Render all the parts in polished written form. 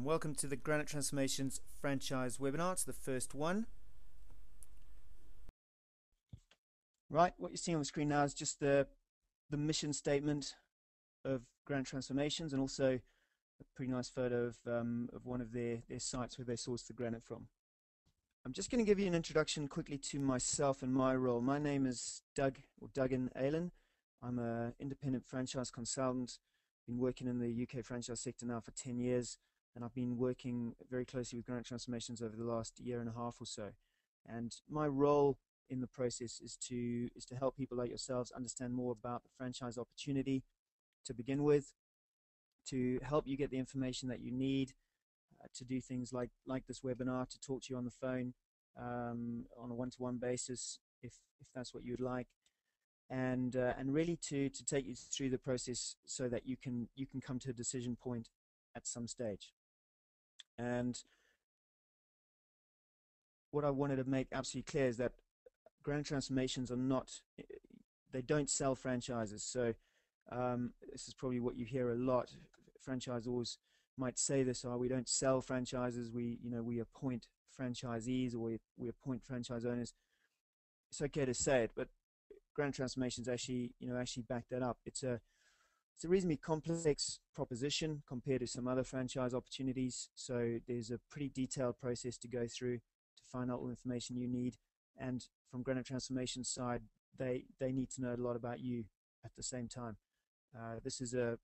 Welcome to the Granite Transformations franchise webinar. It's the first one. Right, what you're seeing on the screen now is just the mission statement of Granite Transformations, and also a pretty nice photo of one of their sites where they source the granite from. I'm just going to give you an introduction quickly to myself and my role. My name is Dugan Aylen. I'm an independent franchise consultant. Been working in the UK franchise sector now for 10 years, and I've been working very closely with Granite Transformations over the last year and a half or so. And my role in the process is to help people like yourselves understand more about the franchise opportunity to begin with, to help you get the information that you need to do things like this webinar, to talk to you on the phone on a one-to-one basis if that's what you'd like, and really to take you through the process so that you can come to a decision point at some stage. And what I wanted to make absolutely clear is that Granite Transformations are not, they don't sell franchises. So this is probably what you hear a lot. Franchisors might say this: "Oh, we don't sell franchises. We appoint franchisees, or we appoint franchise owners." It's okay to say it, but Granite Transformations actually back that up. It's a reasonably complex proposition compared to some other franchise opportunities. So there's a pretty detailed process to go through to find out all the information you need. And from Granite Transformations side, they need to know a lot about you at the same time. This is a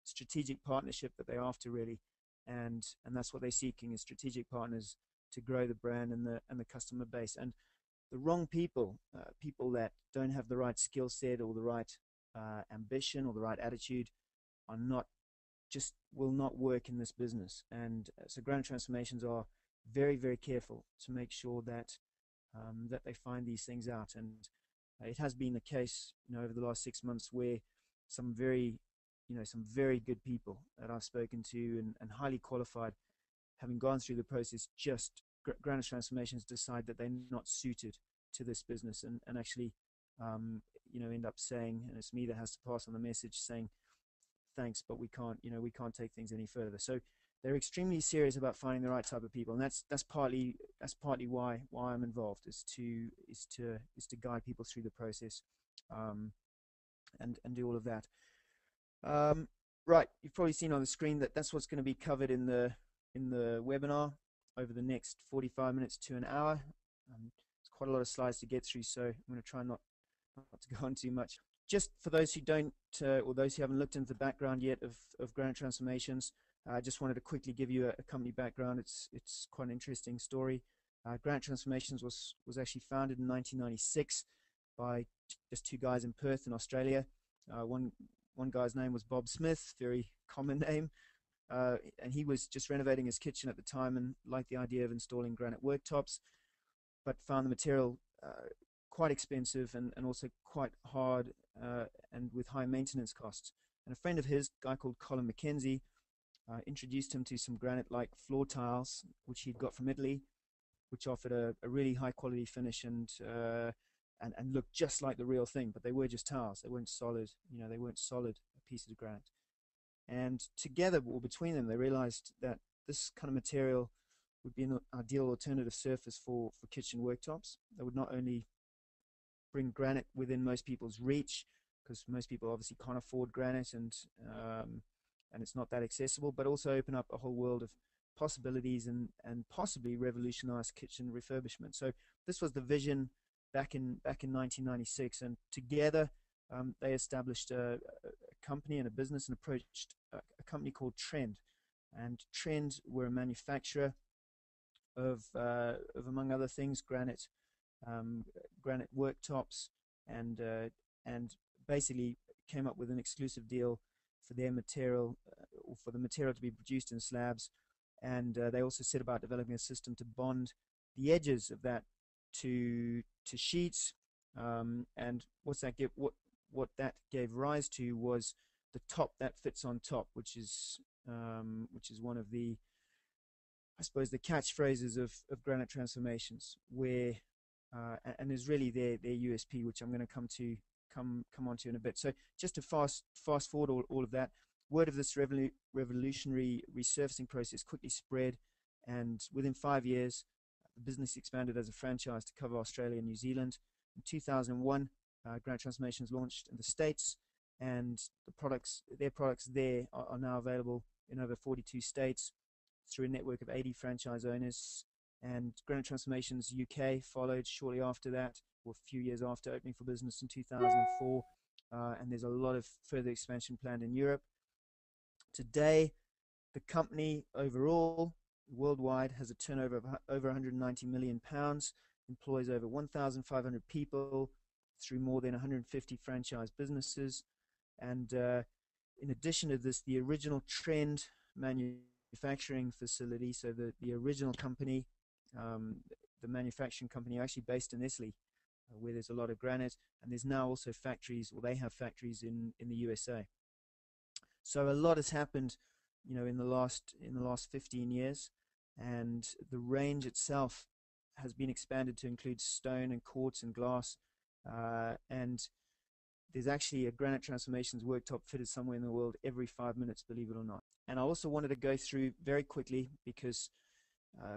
strategic partnership that they're after, really, and that's what they're seeking, is strategic partners to grow the brand and the customer base. And the wrong people, people that don't have the right skill set or the right ambition or the right attitude, will not work in this business. And so Granite Transformations are very, very careful to make sure that that they find these things out. And it has been the case, over the last 6 months, where some very good people that I've spoken to and highly qualified, having gone through the process, just Granite Transformations decide that they're not suited to this business, and actually end up saying, and it's me that has to pass on the message, saying, "Thanks, but we can't take things any further." So they're extremely serious about finding the right type of people, and that's partly why I'm involved, is to guide people through the process, and do all of that. Right, you've probably seen on the screen that that's what's going to be covered in the webinar over the next 45 minutes to an hour. It's quite a lot of slides to get through, so I'm going to try not to go on too much. Just for those who don't, or those who haven't looked into the background yet of Granite Transformations, I just wanted to quickly give you a company background. It's quite an interesting story. Granite Transformations was actually founded in 1996 by just two guys in Perth in Australia. One guy's name was Bob Smith, very common name, and he was just renovating his kitchen at the time and liked the idea of installing granite worktops, but found the material quite expensive and also quite hard and with high maintenance costs. And a friend of his, a guy called Colin McKenzie, introduced him to some granite-like floor tiles, which he'd got from Italy, which offered a really high-quality finish and looked just like the real thing, but they were just tiles. They weren't solid, they weren't solid pieces of granite. And together, or between them, they realized that this kind of material would be an ideal alternative surface for kitchen worktops. That would not only bring granite within most people's reach, because most people obviously can't afford granite, and it's not that accessible, but also open up a whole world of possibilities and possibly revolutionize kitchen refurbishment. So this was the vision back in 1996, and together they established a company and a business and approached a company called Trend. And Trend were a manufacturer of among other things, granite worktops, and basically came up with an exclusive deal for their material, or for the material to be produced in slabs. And they also set about developing a system to bond the edges of that to sheets, and what that gave rise to was the top that fits on top, which is one of the, I suppose, the catchphrases of Granite Transformations, where and is really their USP, which I'm going to come onto in a bit. So just to fast forward all of that, word of this revolutionary resurfacing process quickly spread, and within 5 years, the business expanded as a franchise to cover Australia and New Zealand. In 2001, Granite Transformations launched in the States, and their products there are now available in over 42 states through a network of 80 franchise owners. And Granite Transformations UK followed shortly after that, or a few years after, opening for business in 2004. And there's a lot of further expansion planned in Europe. Today, the company overall, worldwide, has a turnover of over £190 million, employs over 1,500 people through more than 150 franchise businesses. And in addition to this, the original Trend manufacturing facility, so the original company, the manufacturing company, are actually based in Italy, where there's a lot of granite, and there's now also factories, or they have factories in the USA. So a lot has happened, in the last 15 years, and the range itself has been expanded to include stone and quartz and glass, and there's actually a Granite Transformations worktop fitted somewhere in the world every 5 minutes, believe it or not. And I also wanted to go through very quickly, because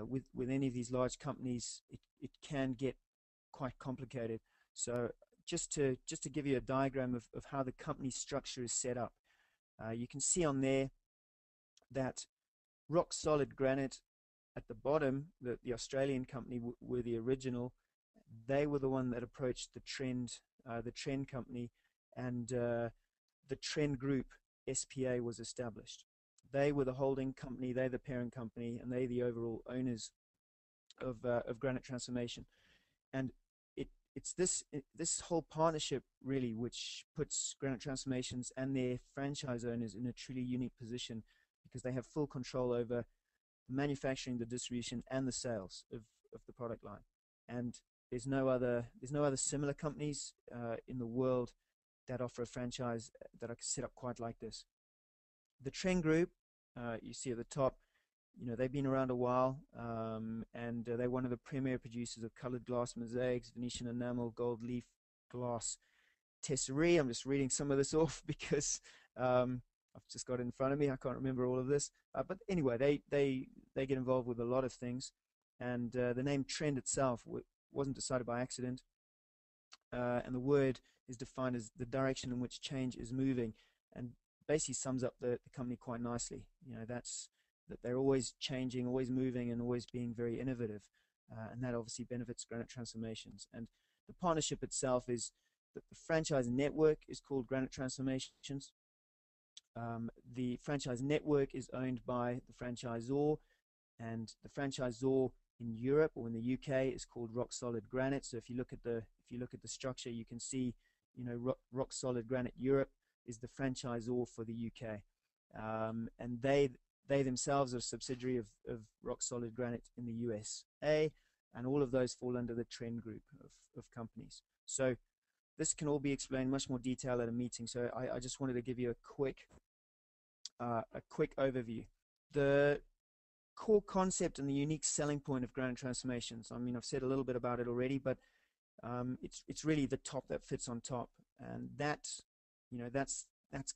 with any of these large companies, it can get quite complicated. So just to give you a diagram of how the company structure is set up, you can see on there that Rock Solid Granite at the bottom, the Australian company were the original. They were the one that approached the Trend company, and the Trend Group SPA was established. They were the holding company, they're the parent company, and they're the overall owners of Granite Transformation. And it's this whole partnership really which puts Granite Transformations and their franchise owners in a truly unique position, because they have full control over the manufacturing, the distribution, and the sales of the product line. And there's no other similar companies in the world that offer a franchise that are set up quite like this. The Trend Group, you see at the top, they've been around a while, and they're one of the premier producers of colored glass mosaics, Venetian enamel, gold leaf glass, tesserae. I'm just reading some of this off because I've just got it in front of me. I can't remember all of this, but anyway, they get involved with a lot of things, and the name Trend itself wasn't decided by accident, and the word is defined as the direction in which change is moving, and basically sums up the company quite nicely. That's that they're always changing, always moving, and always being very innovative, and that obviously benefits Granite Transformations. And the partnership itself is that the franchise network is called Granite Transformations. The franchise network is owned by the franchisor, and the franchisor in Europe or in the UK is called Rock Solid Granite. So if you look at the structure, you can see, Rock Solid Granite Europe is the franchisor for the UK, and they themselves are a subsidiary of Rock Solid Granite in the USA, and all of those fall under the Trend Group of companies. So this can all be explained in much more detail at a meeting. So I just wanted to give you a quick overview. The core concept and the unique selling point of Granite Transformations, I mean, I've said a little bit about it already, but it's really the top that fits on top, and that's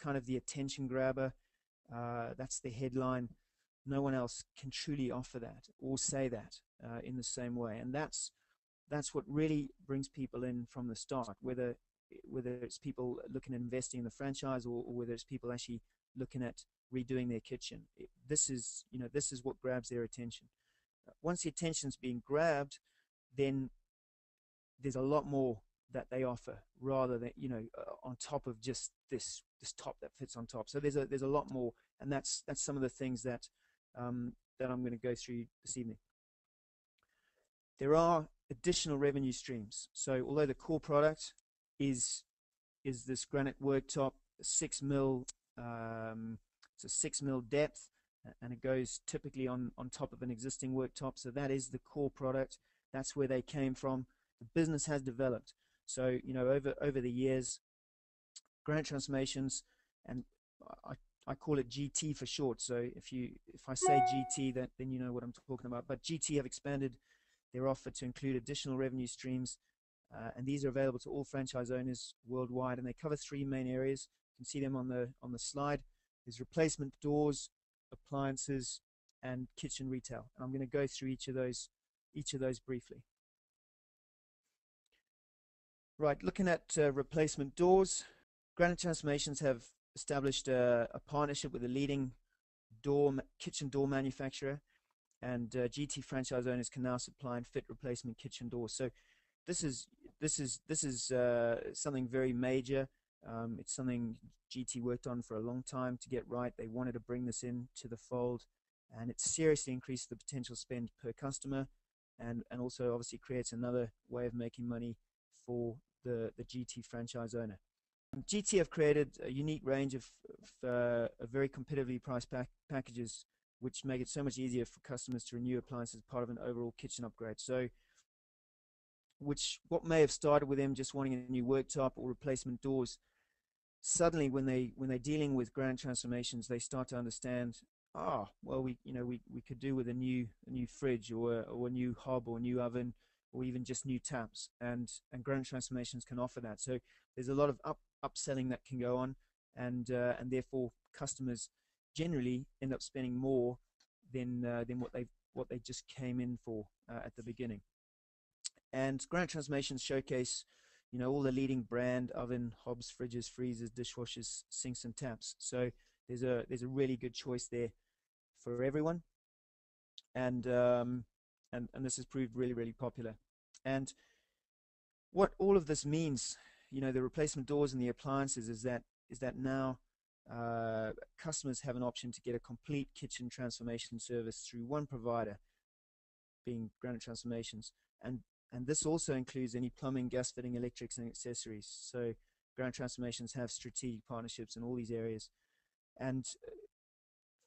kind of the attention grabber. That's the headline. No one else can truly offer that or say that in the same way, and that's what really brings people in from the start, whether it's people looking at investing in the franchise, or whether it's people actually looking at redoing their kitchen. This is what grabs their attention. Once the attention's being grabbed, then there's a lot more that they offer, rather than on top of just this top that fits on top. So there's a lot more, and that's some of the things that I'm going to go through this evening. There are additional revenue streams. So although the core product is this granite worktop, 6 mil, it's a 6 mil depth, and it goes typically on top of an existing worktop. So that is the core product. That's where they came from. The business has developed. So over the years, Granite Transformations, and I call it GT for short. So if I say GT, then you know what I'm talking about. But GT have expanded their offer to include additional revenue streams, and these are available to all franchise owners worldwide, and they cover 3 main areas. You can see them on the slide. There's replacement doors, appliances, and kitchen retail. And I'm going to go through each of those briefly. Right, looking at replacement doors, Granite Transformations have established a partnership with a leading kitchen door manufacturer, and GT franchise owners can now supply and fit replacement kitchen doors. So this is something very major. It's something GT worked on for a long time to get right. They wanted to bring this in to the fold, and it seriously increased the potential spend per customer, and also obviously creates another way of making money for the GT franchise owner. GT have created a unique range of very competitively priced packages, which make it so much easier for customers to renew appliances as part of an overall kitchen upgrade. So what may have started with them just wanting a new worktop or replacement doors, suddenly when they're dealing with Granite Transformations, they start to understand, well, we could do with a new fridge, or a new hob, or a new oven, or even just new taps, and Granite Transformations can offer that. So there's a lot of upselling that can go on, and therefore customers generally end up spending more than what they just came in for at the beginning. And Granite Transformations showcase, all the leading brand oven, hobs, fridges, freezers, dishwashers, sinks, and taps. So there's a really good choice there for everyone, and this has proved really, really popular. And what all of this means, the replacement doors and the appliances, is that now customers have an option to get a complete kitchen transformation service through one provider, being Granite Transformations, and this also includes any plumbing, gas fitting, electrics, and accessories. So Granite Transformations have strategic partnerships in all these areas. And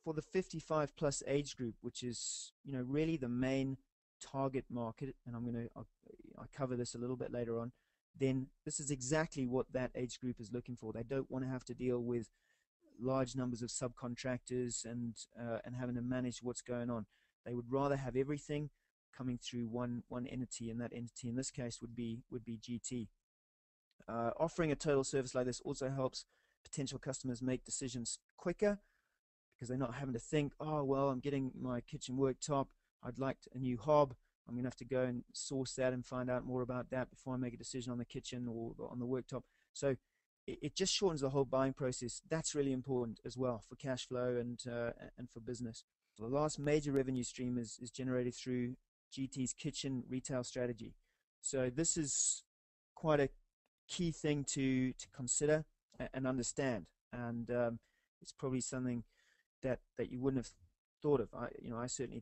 for the 55 plus age group, which is really the main target market, and I'll cover this a little bit later on, then this is exactly what that age group is looking for. They don't want to have to deal with large numbers of subcontractors and having to manage what's going on. They would rather have everything coming through one entity, and that entity in this case would be GT. Offering a total service like this also helps potential customers make decisions quicker, because they're not having to think, well, I'm getting my kitchen worktop, I'd like a new hob, I'm going to have to go and source that and find out more about that before I make a decision on the kitchen or on the worktop. So it just shortens the whole buying process. That's really important as well for cash flow and for business. The last major revenue stream is generated through GT's kitchen retail strategy. So this is quite a key thing to consider and understand, and it's probably something that you wouldn't have thought of. I certainly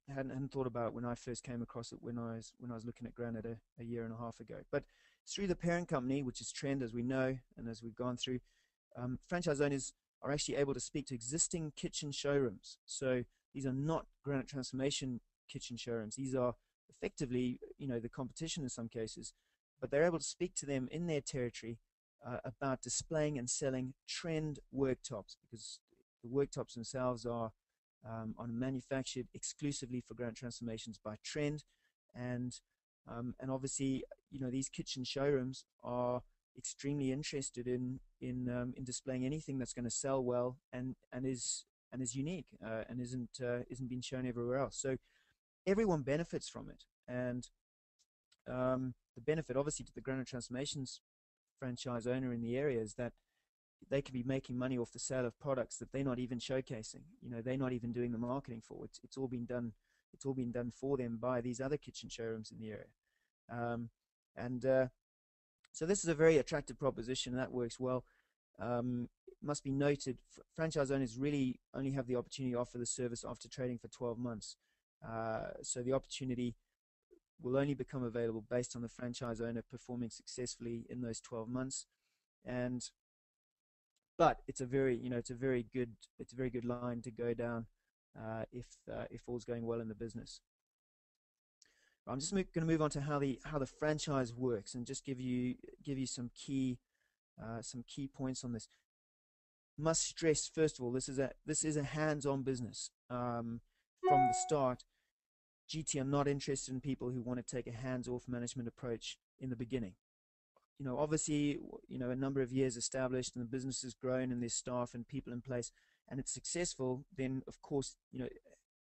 hadn't thought about it when I first came across it when I was looking at Granite a year and a half ago. But through the parent company, which is Trend, as we know, and as we've gone through, franchise owners are actually able to speak to existing kitchen showrooms. So these are not Granite Transformation kitchen showrooms. These are effectively, the competition in some cases, but they're able to speak to them in their territory about displaying and selling Trend worktops, because the worktops themselves are manufactured exclusively for Granite Transformations by Trend, and obviously, these kitchen showrooms are extremely interested in displaying anything that's going to sell well and is unique and isn't being shown everywhere else. So everyone benefits from it, and the benefit obviously to the Granite Transformations franchise owner in the area is that they could be making money off the sale of products that they're not even showcasing. They're not even doing the marketing for. It's all been done. It's all been done for them by these other kitchen showrooms in the area. So this is a very attractive proposition, and that works well. It must be noted, franchise owners really only have the opportunity to offer the service after trading for 12 months. So the opportunity will only become available based on the franchise owner performing successfully in those 12 months. But it's a very good line to go down if all's going well in the business. I'm just going to move on to how the franchise works, and just give you some key points on this. Must stress, first of all, this is a hands-on business. From the start, GT are not interested in people who want to take a hands-off management approach in the beginning. obviously, a number of years established and the business has grown and there's staff and people in place and it's successful, then of course,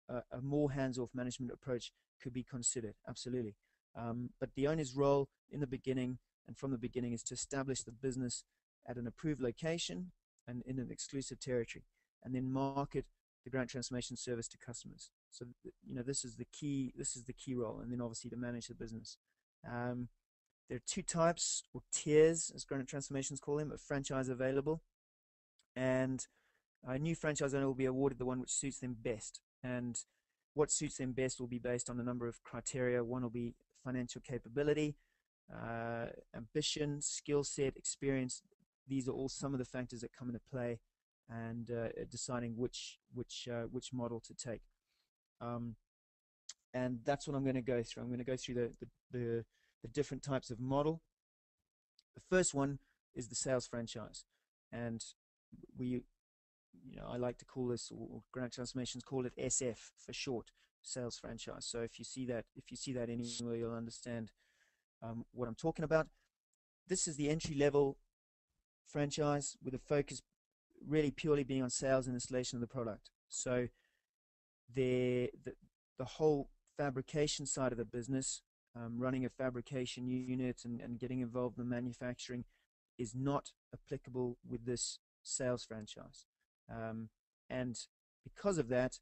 a more hands-off management approach could be considered, absolutely. But the owner's role in the beginning and from the beginning is to establish the business at an approved location and in an exclusive territory, and then market the Granite Transformation service to customers. So, this is the key. This is the key role, and then obviously to manage the business. There are two types or tiers, as Granite Transformations call them, of franchise available, and a new franchise owner will be awarded the one which suits them best. And what suits them best will be based on a number of criteria. One will be financial capability, ambition, skill set, experience. These are all some of the factors that come into play, and deciding which model to take. And that's what I'm going to go through. I'm going to go through the different types of model. The first one is the sales franchise, and I like to call this, or Granite Transformations call it SF for short, sales franchise. So if you see that anywhere, you'll understand what I'm talking about. This is the entry-level franchise with a focus really purely being on sales and installation of the product. So the whole fabrication side of the business, running a fabrication unit and getting involved in manufacturing, is not applicable with this sales franchise. And because of that,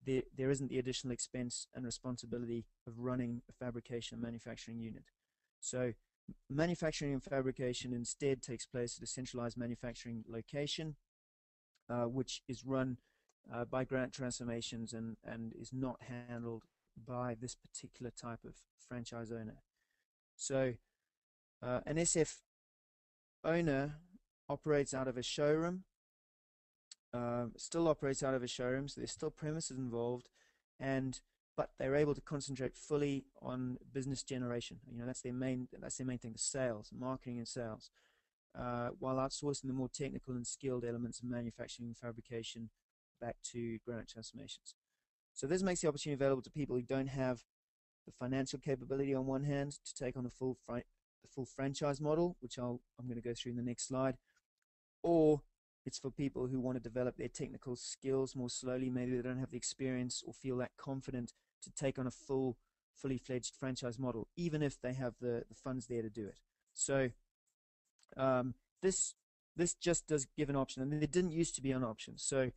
there isn't the additional expense and responsibility of running a fabrication and manufacturing unit. So manufacturing and fabrication instead takes place at a centralized manufacturing location, which is run by Granite Transformations and is not handled by this particular type of franchise owner. So an SF owner operates out of a showroom, still operates out of a showroom, so there's still premises involved, but they're able to concentrate fully on business generation. That's their main thing, the sales, marketing and sales, while outsourcing the more technical and skilled elements of manufacturing and fabrication back to Granite Transformations. So this makes the opportunity available to people who don't have the financial capability on one hand to take on the full franchise model, which I'm going to go through in the next slide, or it's for people who want to develop their technical skills more slowly. Maybe they don't have the experience or feel that confident to take on a fully fledged franchise model, even if they have the funds there to do it. So this just does give an option, and it didn't used to be an option. So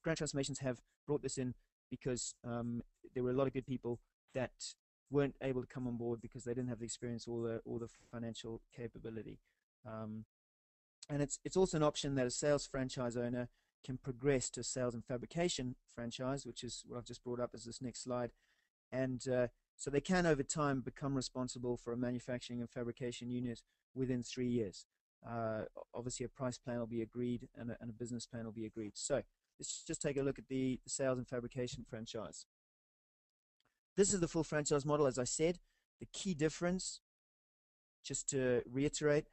Granite Transformations have brought this in because there were a lot of good people that weren't able to come on board because they didn't have the experience or the financial capability. And it's also an option that a sales franchise owner can progress to sales and fabrication franchise, which is what I've just brought up as this next slide. And so they can, over time, become responsible for a manufacturing and fabrication unit within 3 years. Obviously, a price plan will be agreed and a business plan will be agreed. So let's just take a look at the sales and fabrication franchise. This is the full franchise model, as I said. The key difference, just to reiterate,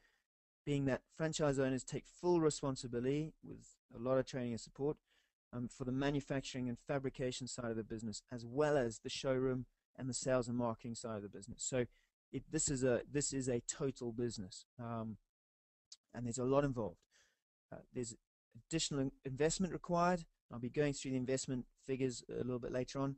being that franchise owners take full responsibility with a lot of training and support for the manufacturing and fabrication side of the business, as well as the showroom and the sales and marketing side of the business. So this is a total business, and there's a lot involved. There's additional investment required. I'll be going through the investment figures a little bit later on.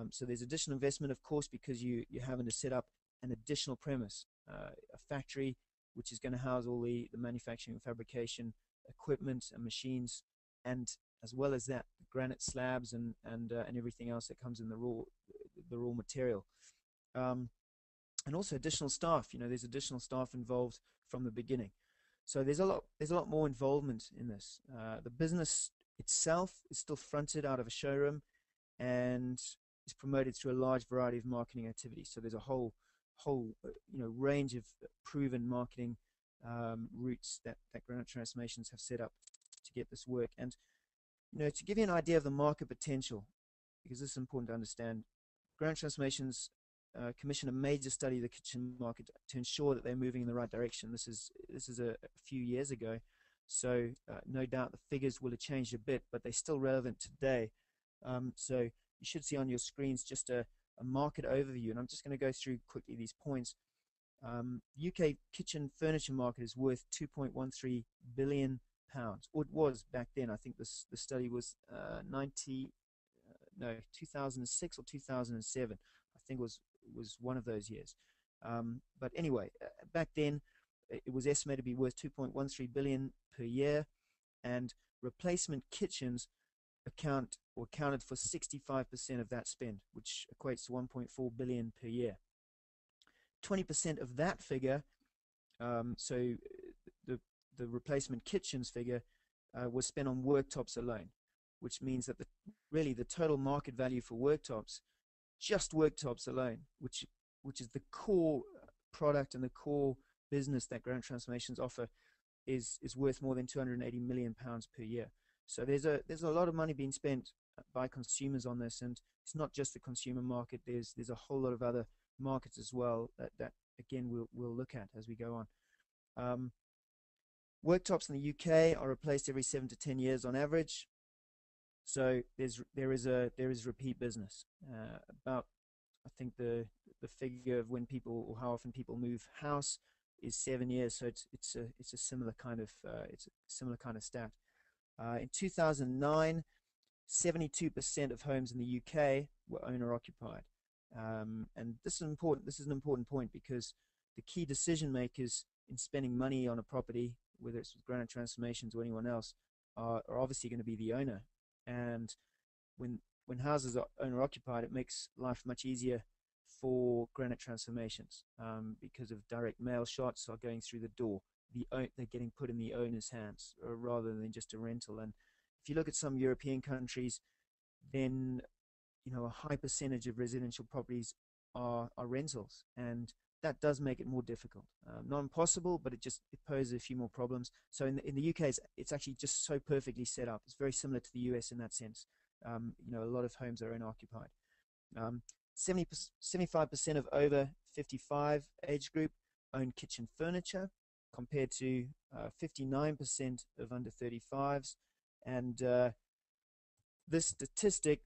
So there's additional investment, of course, because you're having to set up an additional premise, a factory, which is going to house all the manufacturing and fabrication equipment and machines, and as well as that, granite slabs and everything else that comes in the raw material, and also additional staff. There's additional staff involved from the beginning. So there's a lot more involvement in this. The business itself is still fronted out of a showroom and is promoted through a large variety of marketing activities. So there's a whole range of proven marketing routes that Granite Transformations have set up to get this work. And to give you an idea of the market potential, because this is important to understand, Granite Transformations commissioned a major study of the kitchen market to ensure that they're moving in the right direction. This is a few years ago, so no doubt the figures will have changed a bit, but they're still relevant today. So you should see on your screens just a market overview, and I'm just going to go through quickly these points. UK kitchen furniture market is worth 2.13 billion pounds, or it was back then. I think the study was 2006 or 2007. I think was one of those years. But anyway, back then it was estimated to be worth 2.13 billion per year, and replacement kitchens accounted for 65% of that spend, which equates to 1.4 billion per year. 20% of that figure, so the replacement kitchens figure, was spent on worktops alone, which means that really the total market value for worktops, just worktops alone, which is the core product and the core business that Granite Transformations offer, is worth more than 280 million pounds per year. So there's a lot of money being spent by consumers on this, and it's not just the consumer market. There's a whole lot of other markets as well that again we'll look at as we go on. Worktops in the UK are replaced every 7 to 10 years on average. So there is repeat business. About, I think the figure of when people, or how often people move house, is 7 years. So it's a similar kind of stat. In 2009, 72% of homes in the UK were owner occupied. And this is important. This is an important point, because the key decision makers in spending money on a property, whether it's with Granite Transformations or anyone else, are obviously going to be the owner. And when houses are owner occupied, it makes life much easier for Granite Transformations, because of direct mail shots are going through the door. They're getting put in the owner's hands rather than just a rental. And if you look at some European countries, then a high percentage of residential properties are rentals, and that does make it more difficult. Not impossible, but it poses a few more problems. So in the UK, it's actually just so perfectly set up. It's very similar to the US in that sense. A lot of homes are owner occupied. 75% of over 55 age group own kitchen furniture, compared to 59% of under 35s. And this statistic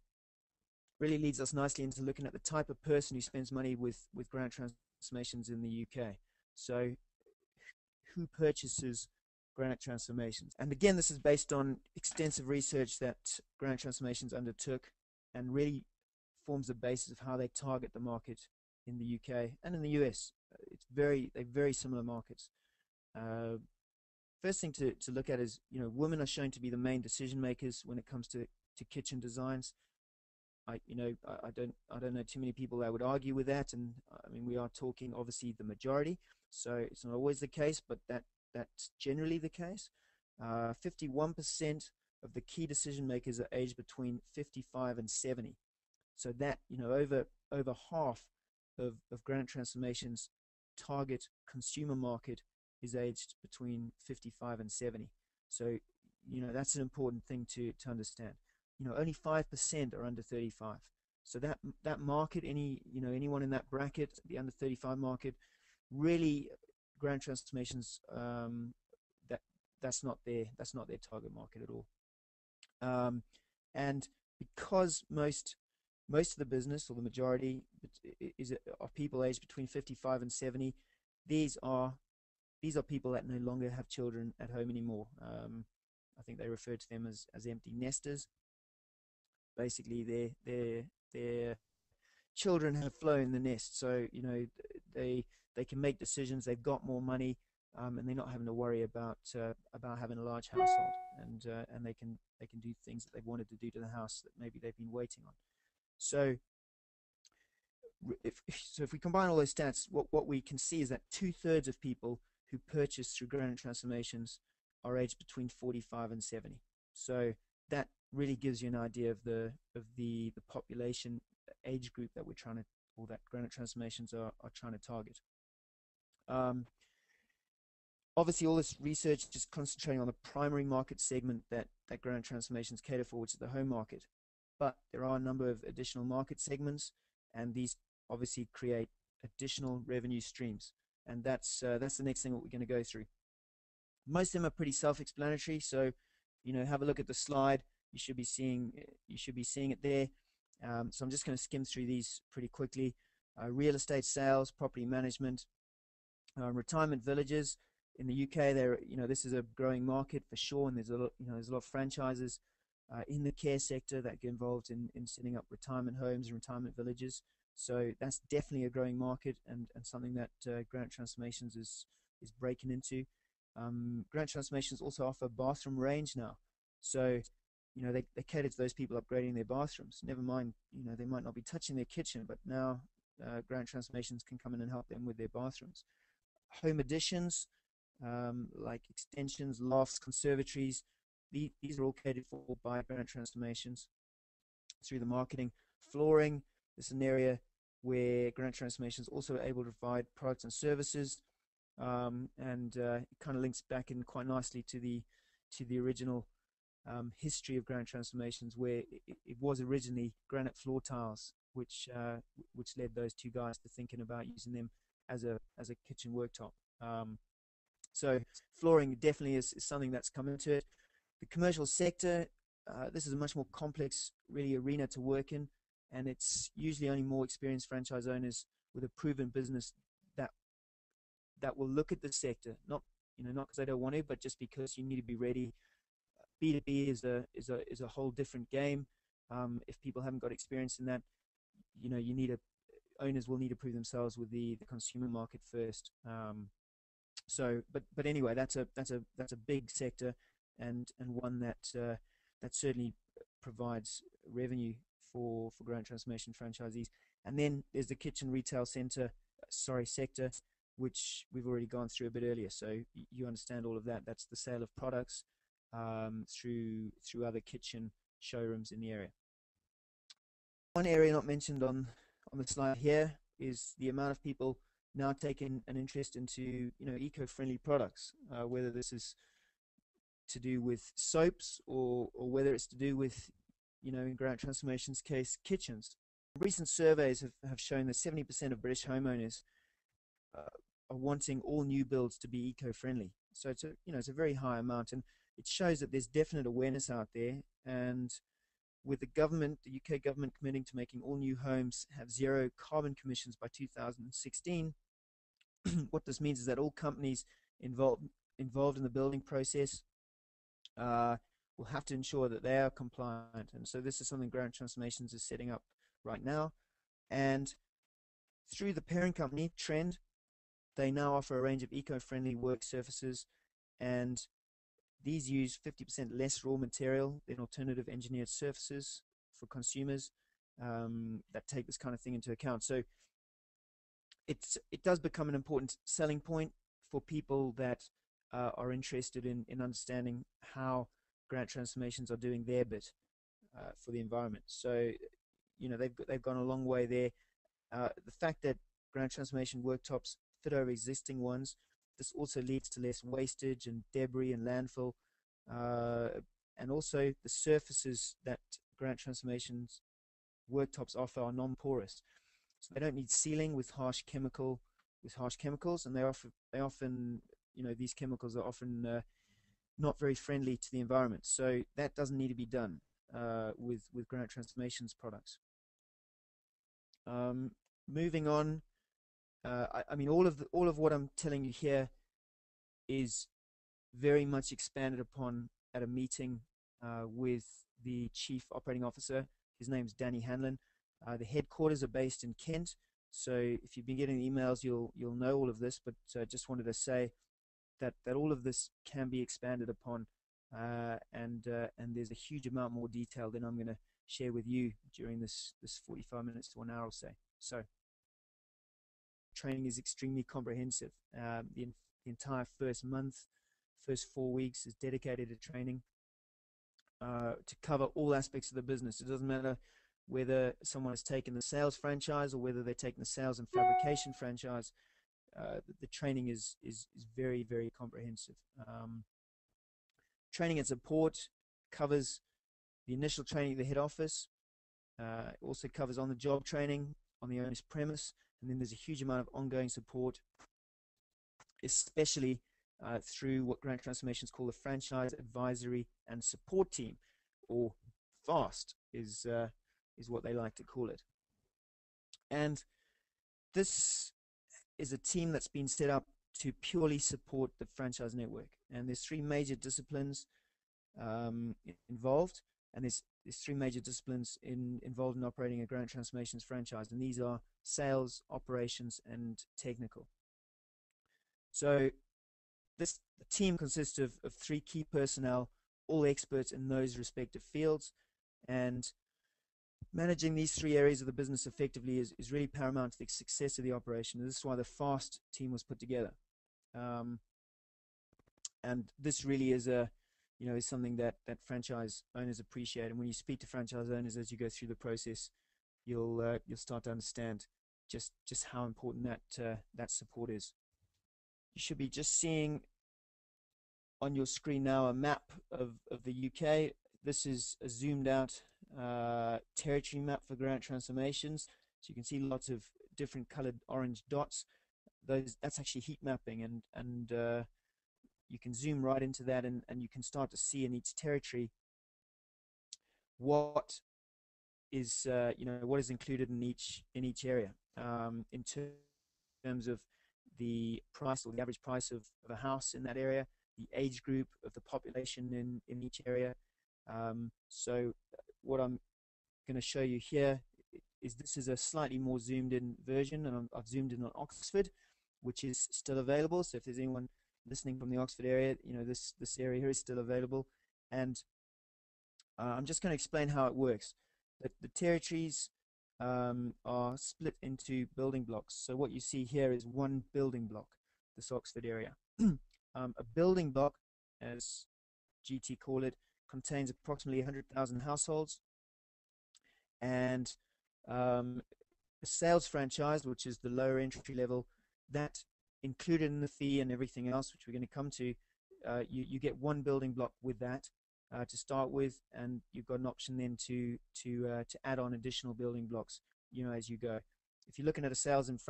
really leads us nicely into looking at the type of person who spends money with Granite Transformations in the UK. So who purchases Granite Transformations? And again, this is based on extensive research that Granite Transformations undertook, and really forms the basis of how they target the market in the UK and in the US. They're very similar markets. First thing to look at is, women are shown to be the main decision makers when it comes to kitchen designs. I don't know too many people that would argue with that, and I mean, we are talking obviously the majority, so it's not always the case, but that's generally the case. 51% of the key decision makers are aged between 55 and 70. So that, over half of Granite Transformations target consumer market is aged between 55 and 70. So, that's an important thing to understand. Only 5% are under 35. So that market, anyone in that bracket, the under 35 market, really Granite Transformations, that's not their target market at all. And because most of the business, or the majority, are people aged between 55 and 70, these are people that no longer have children at home anymore. I think they refer to them as empty nesters. Basically, their children have flown the nest, so they can make decisions. They've got more money, and they're not having to worry about having a large household, and they can do things that they've wanted to do to the house that maybe they've been waiting on. So if we combine all those stats, what we can see is that 2/3 of people who purchase through Granite Transformations are aged between 45 and 70. So that really gives you an idea of the population age group that we're trying to, or that Granite Transformations are trying to target. Obviously, all this research is concentrating on the primary market segment that Granite Transformations cater for, which is the home market. But there are a number of additional market segments, and these obviously create additional revenue streams. And that's the next thing that we're going to go through. Most of them are pretty self-explanatory, so have a look at the slide. You should be seeing it there. So I'm just going to skim through these pretty quickly. Real estate sales, property management, Retirement villages in the UK, there, this is a growing market for sure, and there's a lot of franchises in the care sector that get involved in setting up retirement homes and retirement villages. So that's definitely a growing market, and something that Granite Transformations is breaking into. Granite Transformations also offer bathroom range now, so they cater to those people upgrading their bathrooms. Never mind, they might not be touching their kitchen, but now Granite Transformations can come in and help them with their bathrooms. Home additions, like extensions, lofts, conservatories, these are all catered for by Granite Transformations through the marketing. Flooring, this is an area where Granite Transformations is also able to provide products and services, and it kind of links back in quite nicely to the original history of Granite Transformations, where it was originally granite floor tiles, which led those two guys to thinking about using them as a kitchen worktop. So flooring definitely is something that's come into it. The commercial sector, this is a much more complex really arena to work in, and it's usually only more experienced franchise owners with a proven business that will look at the sector, not because they don't want to, but just because you need to be ready. B2B is a whole different game. If people haven't got experience in that, owners will need to prove themselves with the consumer market first. But anyway, that's a big sector, and one that certainly provides revenue for Granite Transformation franchisees. And then there's the kitchen retail sector, which we've already gone through a bit earlier. So you understand all of that. That's the sale of products through other kitchen showrooms in the area. One area not mentioned on the slide here is the amount of people now taking an interest into eco-friendly products, whether this is to do with soaps or whether it's to do with in Granite Transformation's case, kitchens. Recent surveys have shown that 70% of British homeowners are wanting all new builds to be eco-friendly. So it's a very high amount, and it shows that there's definite awareness out there. And with the UK government committing to making all new homes have zero carbon emissions by 2016, what this means is that all companies involved in the building process will have to ensure that they are compliant. And so this is something Granite Transformations is setting up right now. And through the parent company, Trend, they now offer a range of eco-friendly work surfaces, and these use 50% less raw material than alternative engineered surfaces for consumers that take this kind of thing into account. So it does become an important selling point for people that are interested in understanding how Granite Transformations are doing their bit for the environment. So they've gone a long way there. The fact that Granite Transformation worktops fit over existing ones, this also leads to less wastage and debris and landfill, and also the surfaces that Granite Transformations worktops offer are non-porous, so they don't need sealing with harsh chemicals, and they often these chemicals are often not very friendly to the environment. So that doesn't need to be done with Granite Transformations products. Moving on, I mean, all of what I'm telling you here is very much expanded upon at a meeting with the Chief Operating Officer. His name's Danny Hanlon. The headquarters are based in Kent. So if you've been getting the emails, you'll know all of this. But just wanted to say that all of this can be expanded upon, and there's a huge amount more detail than I'm going to share with you during this 45 minutes to 1 hour or so. So training is extremely comprehensive. The entire first 4 weeks is dedicated to training to cover all aspects of the business. It doesn't matter whether someone has taken the sales franchise or whether they're taking the sales and fabrication franchise. The training is very, very comprehensive. Training and support covers the initial training at the head office. It also covers on-the-job training on the owner's premise, and then there's a huge amount of ongoing support, especially through what Granite Transformations call the Franchise Advisory and Support Team, or FAST is what they like to call it. And this is a team that's been set up to purely support the franchise network. And there's three major disciplines involved, and there's three major disciplines involved in operating a Granite Transformations franchise, and these are sales, operations, and technical. So the team consists of three key personnel, all experts in those respective fields, and managing these three areas of the business effectively is really paramount to the success of the operation. This is why the FAST team was put together. And this really is is something that franchise owners appreciate. And when you speak to franchise owners as you go through the process, you'll start to understand just how important that support is. You should be just seeing on your screen now a map of the UK. This is a zoomed out territory map for Granite Transformations. So you can see lots of different colored orange dots. That's actually heat mapping, and you can zoom right into that, and you can start to see in each territory what is what is included in each area in terms of the price or the average price of a house in that area, the age group of the population in each area. So what I'm going to show you here is this is a slightly more zoomed in version, and I've zoomed in on Oxford, which is still available. So if there's anyone listening from the Oxford area, this area here is still available. And I'm just going to explain how it works. The territories are split into building blocks. So what you see here is one building block, this Oxford area. A building block, as GT call it, contains approximately 100,000 households, and a sales franchise, which is the lower entry level, that included in the fee and everything else, which we're going to come to, you get one building block with that to start with, and you've got an option then to add on additional building blocks, as you go. If you're looking at a sales and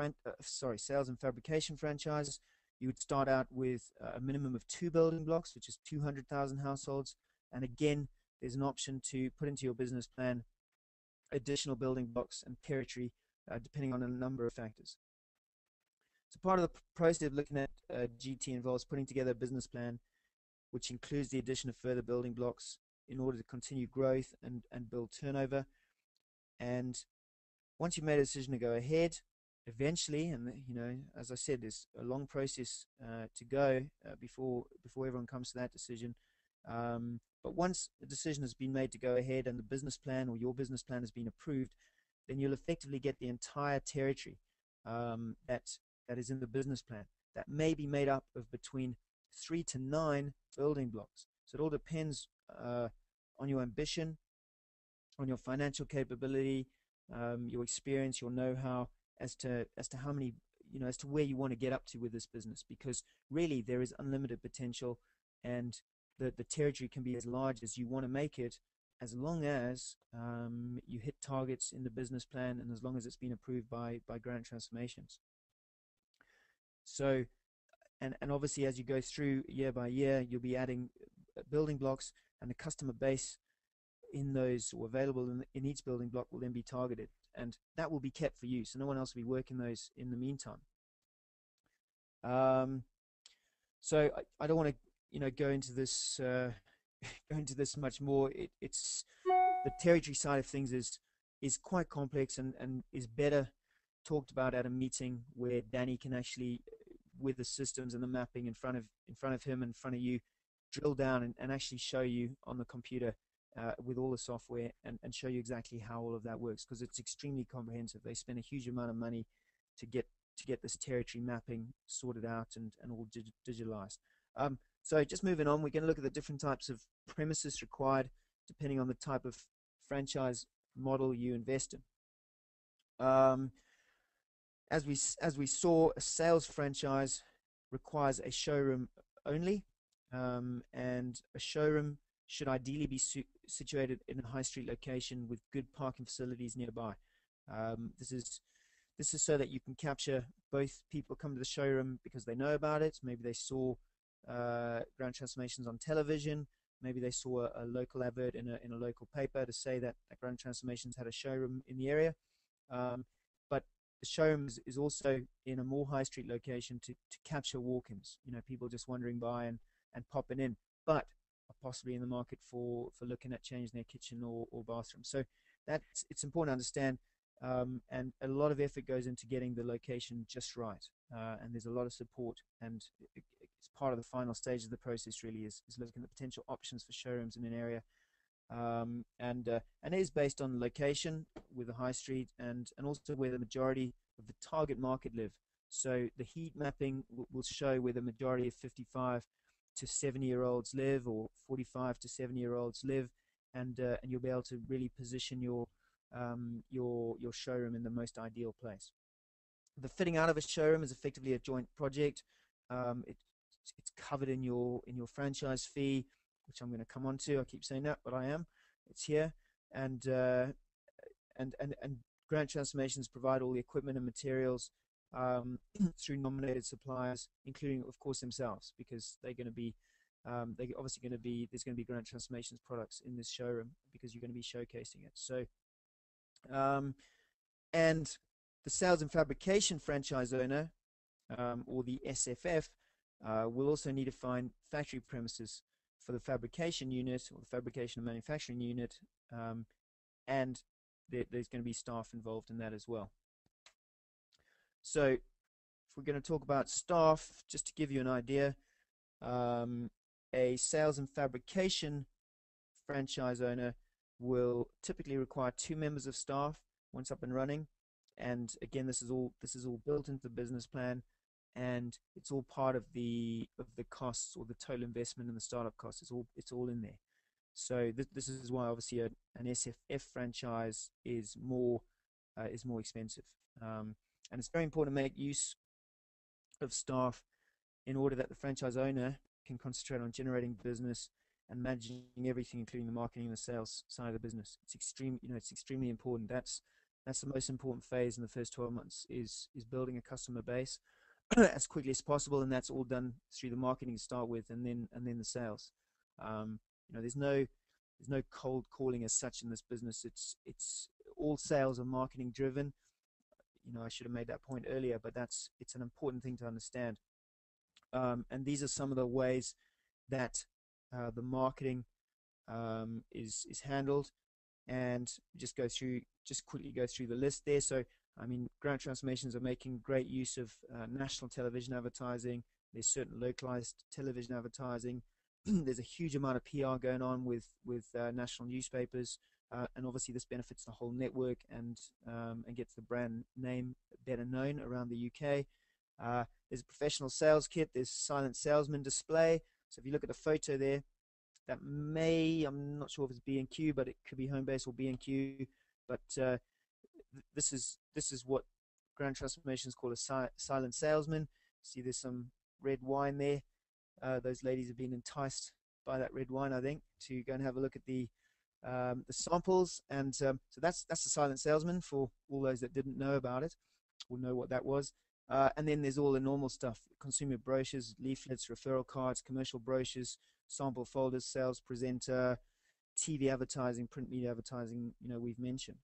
fabrication franchise, you would start out with a minimum of 2 building blocks, which is 200,000 households. And again, there's an option to put into your business plan additional building blocks and territory, depending on a number of factors. So part of the process of looking at GT involves putting together a business plan, which includes the addition of further building blocks in order to continue growth and build turnover. And once you've made a decision to go ahead, eventually, and as I said, there's a long process to go before everyone comes to that decision. But once the decision has been made to go ahead and the business plan or your business plan has been approved, then you'll effectively get the entire territory that is in the business plan. That may be made up of between 3 to 9 building blocks. So it all depends on your ambition, on your financial capability, your experience, your know-how, as to how many, as to where you want to get up to with this business, because really there is unlimited potential, and the territory can be as large as you want to make it, as long as you hit targets in the business plan and as long as it's been approved by Granite Transformations. So, and obviously as you go through year by year, you'll be adding building blocks, and the customer base in those, or available in each building block, will then be targeted, and that will be kept for you, so no one else will be working those in the meantime. So I don't want to go into this much more. It's the territory side of things is quite complex and is better talked about at a meeting where Danny can actually, with the systems and the mapping in front of him, in front of you, drill down and actually show you on the computer with all the software and show you exactly how all of that works, because it's extremely comprehensive. They spend a huge amount of money to get this territory mapping sorted out and all digitalized. So just moving on, we're going to look at the different types of premises required depending on the type of franchise model you invest in. As we saw, a sales franchise requires a showroom only, and a showroom should ideally be situated in a high street location with good parking facilities nearby. This is so that you can capture both people come to the showroom because they know about it. Maybe they saw Granite Transformations on television. Maybe they saw a local advert in a local paper to say that Granite Transformations had a showroom in the area. But the showroom is also in a more high street location to capture walk-ins, people just wandering by and popping in, but are possibly in the market for looking at changing their kitchen or bathroom. So it's important to understand, and a lot of effort goes into getting the location just right, and there's a lot of support, and it's part of the final stage of the process really is looking at potential options for showrooms in an area, and it is based on location with the high street and also where the majority of the target market live. So the heat mapping will show where the majority of 55 to 70-year-olds live, or 45 to 70-year-olds live, and you'll be able to really position your showroom in the most ideal place. The fitting out of a showroom is effectively a joint project. It's covered in your franchise fee, which I'm going to come on to. I keep saying that, but I am. It's here, and Granite Transformations provide all the equipment and materials through nominated suppliers, including, of course, themselves, because they're going to be there's going to be Granite Transformations products in this showroom because you're going to be showcasing it. So, and the sales and fabrication franchise owner, or the SFF, will also need to find factory premises for the fabrication unit or the fabrication and manufacturing unit, and there's going to be staff involved in that as well. So if we're going to talk about staff, just to give you an idea, a sales and fabrication franchise owner will typically require 2 members of staff once up and running, and again, this is all built into the business plan, and it's all part of the costs, or the total investment and the startup costs. It's all in there. So this is why obviously an SFF franchise is more expensive, and it's very important to make use of staff in order that the franchise owner can concentrate on generating business and managing everything, including the marketing and the sales side of the business. It's extremely important. That's the most important phase in the first 12 months is building a customer base as quickly as possible, and that's all done through the marketing to start with, and then the sales. There's no cold calling as such in this business. It's all sales and marketing driven. I should have made that point earlier, but it's an important thing to understand. And these are some of the ways that the marketing is handled, and just quickly go through the list there. So Granite Transformations are making great use of national television advertising. There's certain localized television advertising. There's a huge amount of PR going on with national newspapers, and obviously this benefits the whole network and gets the brand name better known around the UK. There's a professional sales kit. There's silent salesman display. So if you look at the photo there, I'm not sure if it's B&Q, but it could be Homebase or B&Q. But this is what Granite Transformations call a silent salesman. See, there's some red wine there. Those ladies have been enticed by that red wine, I think, to go and have a look at the samples. And so that's the silent salesman for all those that didn't know about it or know what that was. And then there's all the normal stuff: consumer brochures, leaflets, referral cards, commercial brochures, sample folders, sales presenter, TV advertising, print media advertising, we've mentioned.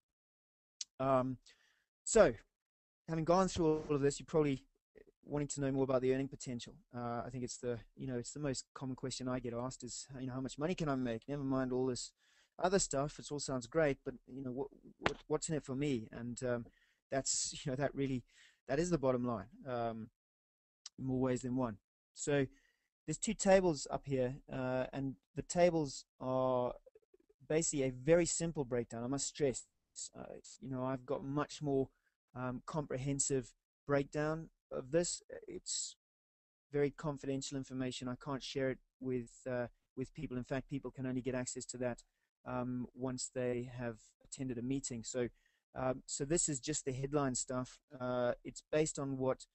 So having gone through all of this, you're probably wanting to know more about the earning potential. I think it's the most common question I get asked is, how much money can I make? Never mind all this other stuff. It all sounds great, but what's in it for me? And that's that is the bottom line, in more ways than one. So there's 2 tables up here, and the tables are basically a very simple breakdown. I must stress, I've got much more comprehensive breakdown of this. It's very confidential information. I can't share it with people. In fact, people can only get access to that once they have attended a meeting. So this is just the headline stuff. It's based on what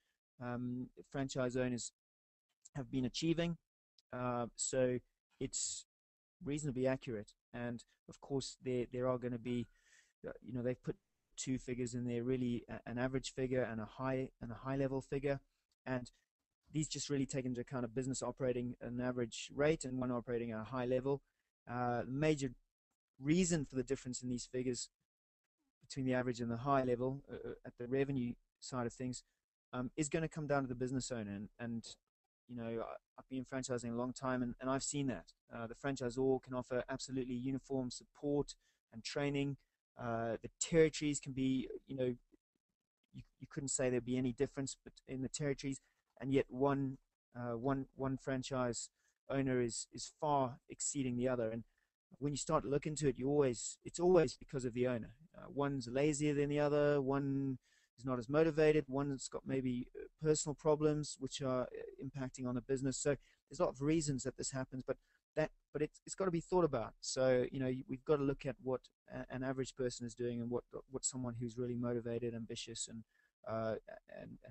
franchise owners have been achieving. So it's reasonably accurate. And of course, there are going to be, they've put 2 figures in there, really an average figure and a high level figure. And these just really take into account a business operating an average rate and one operating at a high level. The major reason for the difference in these figures between the average and the high level at the revenue side of things is going to come down to the business owner. And you know, I've been franchising a long time, and I've seen that. The franchisor can offer absolutely uniform support and training. The territories can be, you know, you couldn't say there'd be any difference in the territories, and yet one franchise owner is far exceeding the other. And when you start to look into it, it's always because of the owner. One's lazier than the other. One is not as motivated. One's got maybe personal problems which are impacting on the business. So there's a lot of reasons that this happens, but it's got to be thought about. So you know, we've got to look at what an average person is doing, and what someone who's really motivated, ambitious, and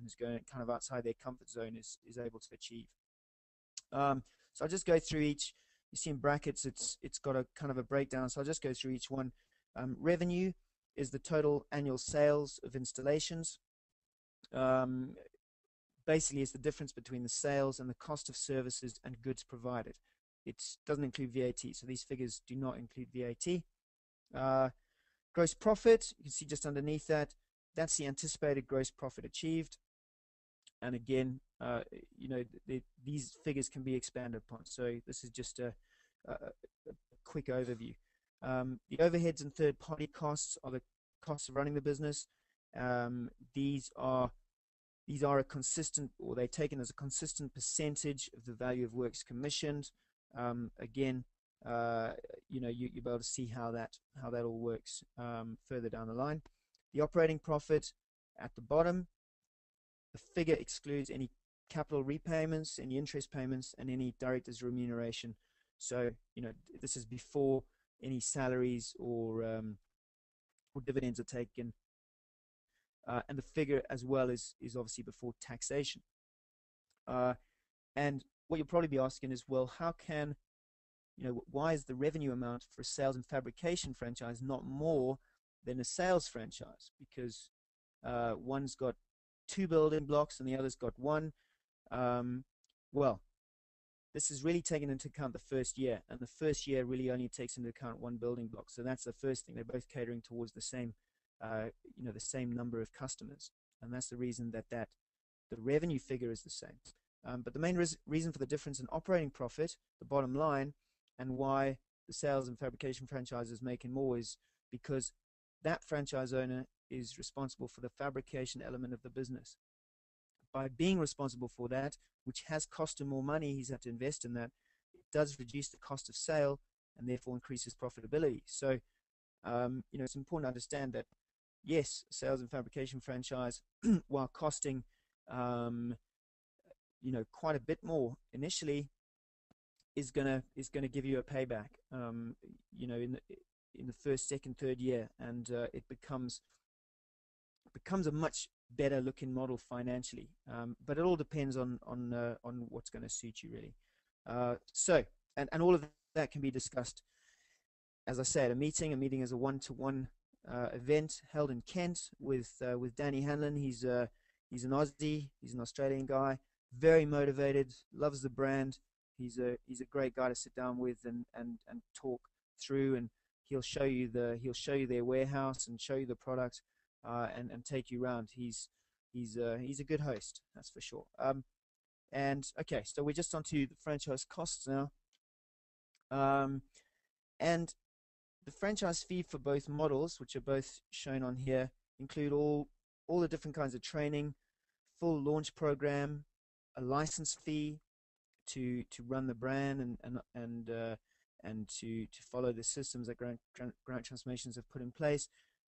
is going kind of outside their comfort zone is able to achieve. So I'll just go through each. You see in brackets, it's got a kind of a breakdown. So I'll just go through each one. Revenue is the total annual sales of installations. Basically, it's the difference between the sales and the cost of services and goods provided. It doesn't include VAT, so these figures do not include VAT. Gross profit, you can see just underneath that, that's the anticipated gross profit achieved. And again, you know, these figures can be expanded upon. So this is just a quick overview. The overheads and third-party costs are the costs of running the business. These are a consistent, or they're taken as a consistent percentage of the value of works commissioned. Again, you know, you'll be able to see how that all works further down the line. The operating profit at the bottom, the figure excludes any capital repayments, any interest payments, and any director's remuneration. So you know, this is before any salaries or dividends are taken. And the figure as well is obviously before taxation. And what you'll probably be asking is, well, how can, you know, why is the revenue amount for a sales and fabrication franchise not more than a sales franchise? Because one's got 2 building blocks and the other's got 1. Well, this is really taken into account the first year, and the first year really only takes into account 1 building block. So that's the first thing. They're both catering towards the same, you know, the same number of customers, and that's the reason that the revenue figure is the same. But the main reason for the difference in operating profit, the bottom line, and why the sales and fabrication franchise is making more is because that franchise owner is responsible for the fabrication element of the business. By being responsible for that, which has cost him more money, he's had to invest in that, it does reduce the cost of sale and therefore increases profitability. So, you know, it's important to understand that, yes, sales and fabrication franchise, while costing, you know, quite a bit more initially, is gonna give you a payback, you know, in the first, second, third year, and it becomes a much better looking model financially. But it all depends on what's going to suit you, really. So all of that can be discussed, as I said, a meeting is a one-to-one event held in Kent with Danny Hanlon. He's an Aussie, he's an Australian guy, very motivated, loves the brand. He's a great guy to sit down with and talk through, and he'll show you their warehouse and show you the product, and take you around. He's a good host, that's for sure. And okay, so we're just onto the franchise costs now. And the franchise fee for both models, which are both shown on here, include all the different kinds of training, full launch program, a license fee to run the brand and to follow the systems that Granite Transformations have put in place,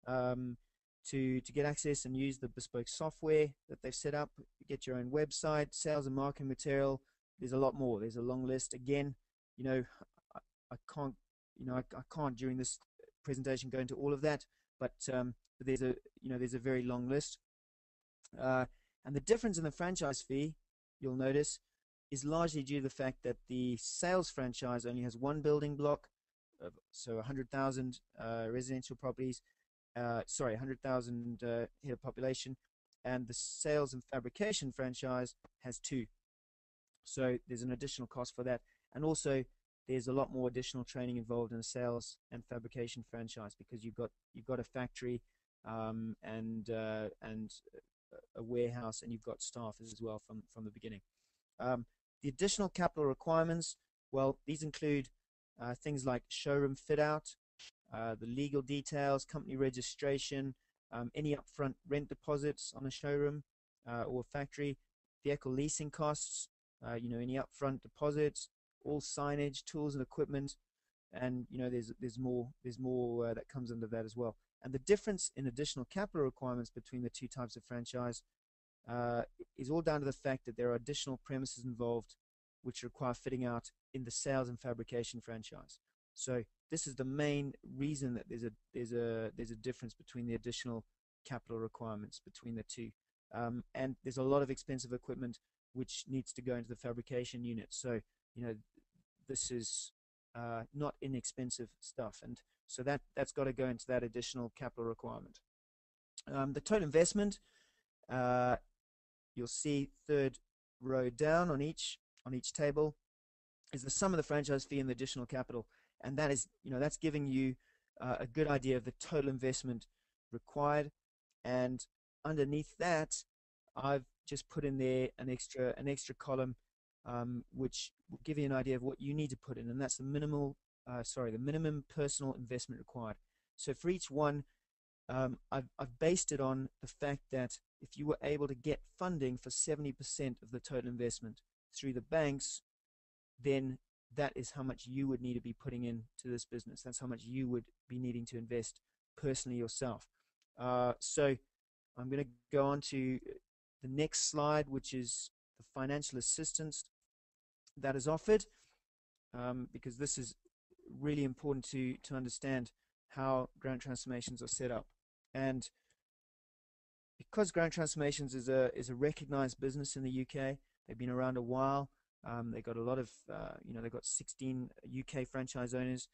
to get access and use the bespoke software that they've set up, get your own website, sales and marketing material. There's a lot more. There's a long list. Again, you know, I can't during this presentation go into all of that, but there's a very long list. And the difference in the franchise fee, you'll notice, is largely due to the fact that the sales franchise only has 1 building block, so 100,000 residential properties, 100,000 head of population, and the sales and fabrication franchise has 2. So there's an additional cost for that, and also there's a lot more additional training involved in a sales and fabrication franchise because you've got a factory and a warehouse and you've got staff as well from the beginning. The additional capital requirements, well, these include things like showroom fit out, the legal details, company registration, any upfront rent deposits on a showroom or factory, vehicle leasing costs, any upfront deposits, all signage, tools and equipment, and there's more that comes under that as well. And the difference in additional capital requirements between the two types of franchise is all down to the fact that there are additional premises involved which require fitting out in the sales and fabrication franchise. So this is the main reason that there's a difference between the additional capital requirements between the two. And there's a lot of expensive equipment which needs to go into the fabrication unit. So this is not inexpensive stuff, and so that's got to go into that additional capital requirement. The total investment, you'll see third row down on each table, is the sum of the franchise fee and the additional capital, and that is that's giving you a good idea of the total investment required. And underneath that, I've just put in there an extra column which will give you an idea of what you need to put in, and that's the minimum personal investment required. So for each one, I've based it on the fact that if you were able to get funding for 70% of the total investment through the banks, then that is how much you would need to be putting into this business. That's how much you would be needing to invest personally yourself. So I'm going to go on to the next slide, which is the financial assistance that is offered, because this is really important to understand how Granite Transformations are set up. And because Granite Transformations is a recognized business in the UK, they've been around a while. They got a lot of, they've got 16 UK franchise owners.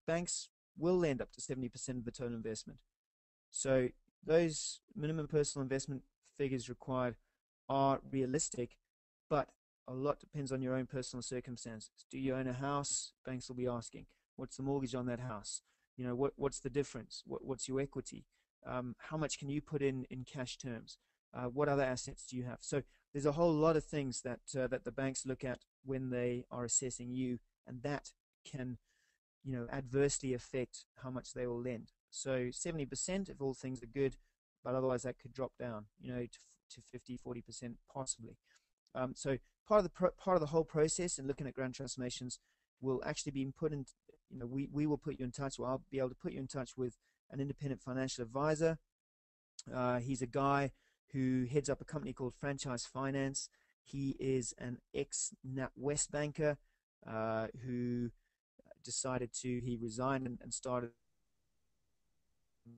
Banks will lend up to 70% of the total investment. So those minimum personal investment figures required are realistic, but a lot depends on your own personal circumstances. Do you own a house? Banks will be asking, what's the mortgage on that house? What's the difference? What's your equity? How much can you put in cash terms? What other assets do you have? So there's a whole lot of things that the banks look at when they are assessing you, and that can adversely affect how much they will lend. So 70% if all things are good, but otherwise that could drop down to 50-40% possibly. So part of the whole process in looking at Granite Transformations will actually be put in, we will put you in touch, or I'll be able to put you in touch with an independent financial advisor. He's a guy who heads up a company called Franchise Finance. He is an ex-NatWest banker who he resigned and started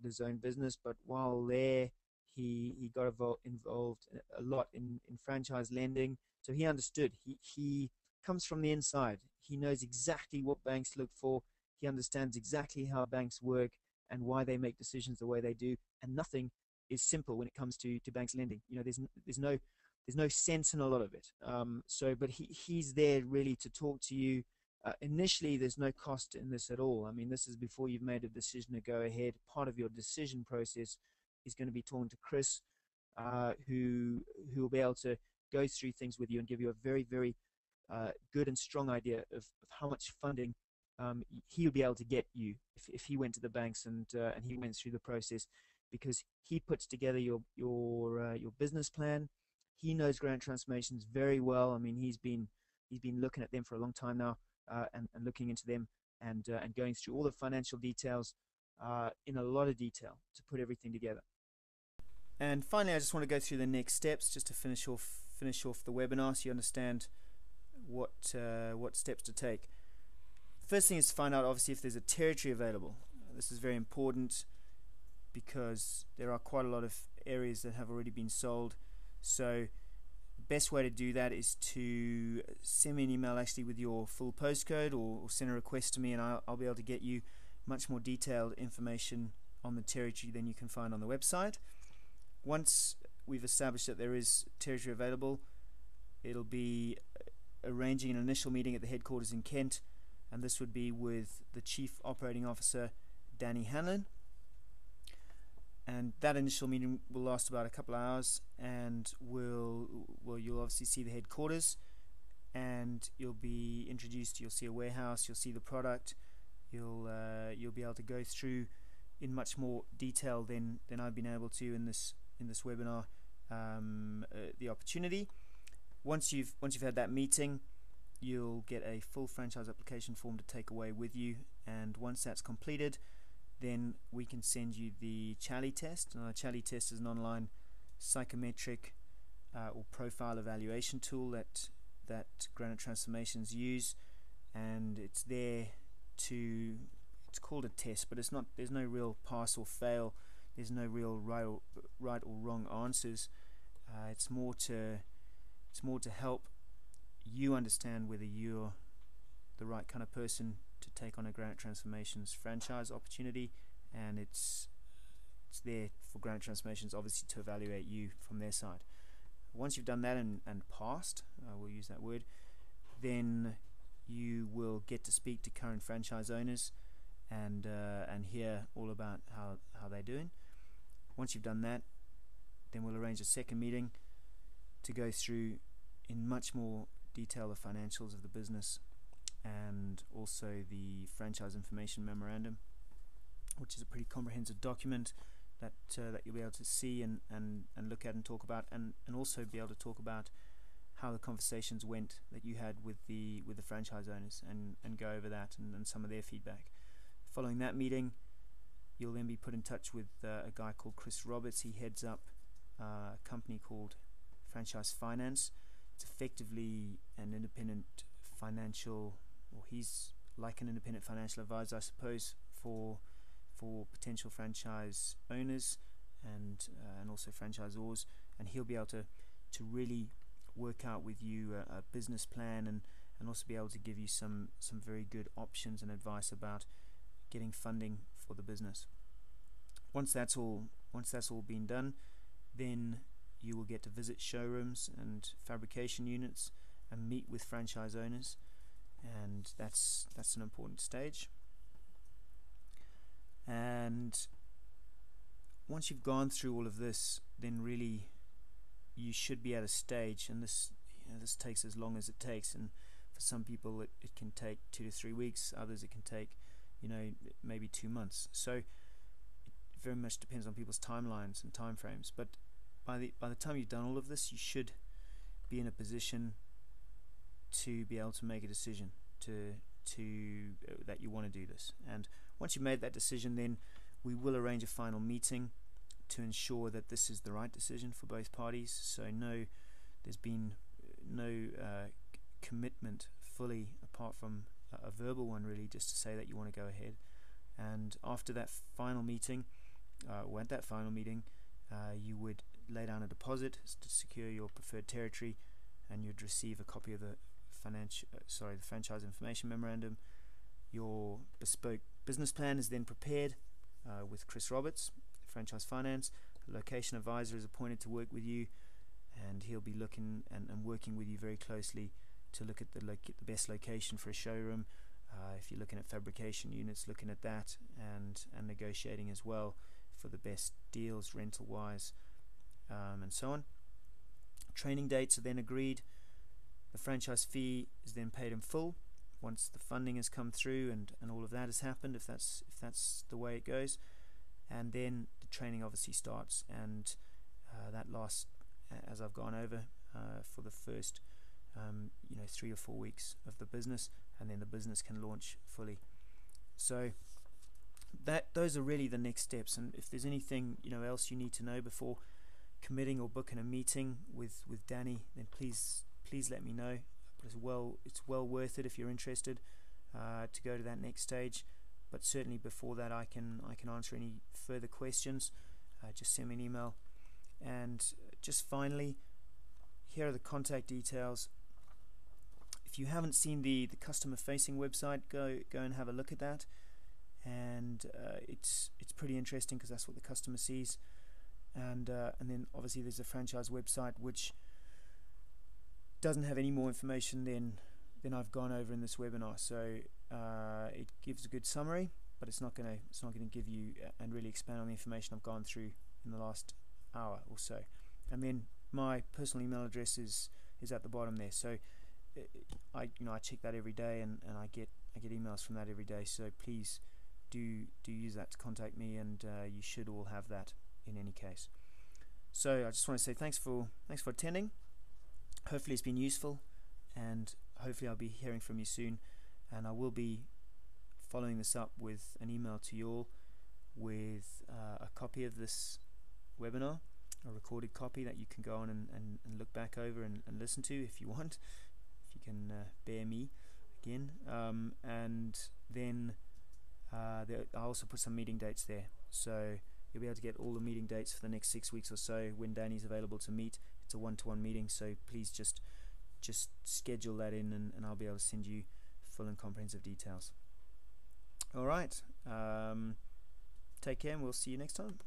his own business, but while there he got involved a lot in franchise lending. So he understood. He comes from the inside. He knows exactly what banks look for. He understands exactly how banks work and why they make decisions the way they do. And nothing is simple when it comes to banks lending. There's no sense in a lot of it. But he's there really to talk to you. Initially, there's no cost in this at all. I mean, this is before you've made a decision to go ahead. Part of your decision process is going to be talking to Chris, who will be able to go through things with you and give you a very, very good and strong idea of how much funding he would be able to get you if he went to the banks and he went through the process, because he puts together your business plan. He knows Granite Transformations very well. I mean, he's been looking at them for a long time now, and looking into them and going through all the financial details in a lot of detail to put everything together. And finally, I just want to go through the next steps just to finish off the webinar, so you understand what steps to take. First thing is to find out, obviously, if there's a territory available. This is very important because there are quite a lot of areas that have already been sold. So the best way to do that is to send me an email actually with your full postcode, or send a request to me, and I'll be able to get you much more detailed information on the territory than you can find on the website. Once we've established that there is territory available, it'll be arranging an initial meeting at the headquarters in Kent, and this would be with the Chief Operating Officer, Danny Hanlon. And that initial meeting will last about a couple of hours, and you'll obviously see the headquarters, and you'll be introduced. You'll see a warehouse, you'll see the product, you'll be able to go through in much more detail than I've been able to in this webinar, the opportunity. Once you've had that meeting, you'll get a full franchise application form to take away with you, and once that's completed, then we can send you the Charlie test. The Charlie test is an online psychometric or profile evaluation tool that Granite Transformations use, and it's called a test, but there's no real pass or fail. There's no real right or wrong answers. It's more to help you understand whether you're the right kind of person to take on a Granite Transformations franchise opportunity, and it's there for Granite Transformations obviously to evaluate you from their side. Once you've done that and passed, we'll use that word, then you will get to speak to current franchise owners and hear all about how they're doing. Once you've done that, then we'll arrange a second meeting to go through in much more detail the financials of the business, and also the franchise information memorandum, which is a pretty comprehensive document that you'll be able to see and look at and talk about, and also be able to talk about how the conversations went that you had with the franchise owners, and go over that and some of their feedback. Following that meeting, you'll then be put in touch with a guy called Chris Roberts. He heads up a company called Franchise Finance. It's effectively an independent financial, or he's like an independent financial advisor, I suppose, for potential franchise owners and also franchisors, and he'll be able to really work out with you a business plan, and also be able to give you some very good options and advice about getting funding for the business. Once that's all been done, then you will get to visit showrooms and fabrication units and meet with franchise owners, and that's an important stage. And once you've gone through all of this, then really you should be at a stage, and this takes as long as it takes, and for some people it can take 2 to 3 weeks, others it can take maybe 2 months. So it very much depends on people's timelines and time frames, but by the time you've done all of this, you should be in a position to be able to make a decision that you want to do this. And once you've made that decision, then we will arrange a final meeting to ensure that this is the right decision for both parties. So there's been no commitment fully, apart from a verbal one, really, just to say that you want to go ahead. And after that final meeting, at that final meeting, you would lay down a deposit to secure your preferred territory, and you'd receive a copy of the franchise information memorandum. Your bespoke business plan is then prepared with Chris Roberts, Franchise Finance. A location advisor is appointed to work with you, and he'll be looking and working with you very closely to look at the best location for a showroom. If you're looking at fabrication units, looking at that, and negotiating as well for the best deals rental wise, and so on. Training dates are then agreed. The franchise fee is then paid in full once the funding has come through and all of that has happened, if that's the way it goes. And then the training obviously starts, and that lasts, as I've gone over, for the first 3 or 4 weeks of the business, and then the business can launch fully. So those are really the next steps. And if there's anything else you need to know before committing or booking a meeting with Danny, then please let me know. But it's well worth it if you're interested to go to that next stage. But certainly before that, I can answer any further questions. Just send me an email. And just finally, here are the contact details. If you haven't seen the customer facing website, go and have a look at that. And it's pretty interesting, because that's what the customer sees. And then obviously there's a franchise website which doesn't have any more information than I've gone over in this webinar. So it gives a good summary, but it's not gonna give you and really expand on the information I've gone through in the last hour or so. And then my personal email address is at the bottom there. So I check that every day, and I get emails from that every day. So please do use that to contact me, and you should all have that in any case. So I just want to say thanks for attending. Hopefully it's been useful, and hopefully I'll be hearing from you soon, and I will be following this up with an email to you all with a copy of this webinar, a recorded copy that you can go on and look back over and listen to if you want, if you can bear me again. And then I also put some meeting dates there, so you'll be able to get all the meeting dates for the next 6 weeks or so when Danny's available to meet. It's a one-to-one meeting, so please just schedule that in, and I'll be able to send you full and comprehensive details. Alright, take care, and we'll see you next time.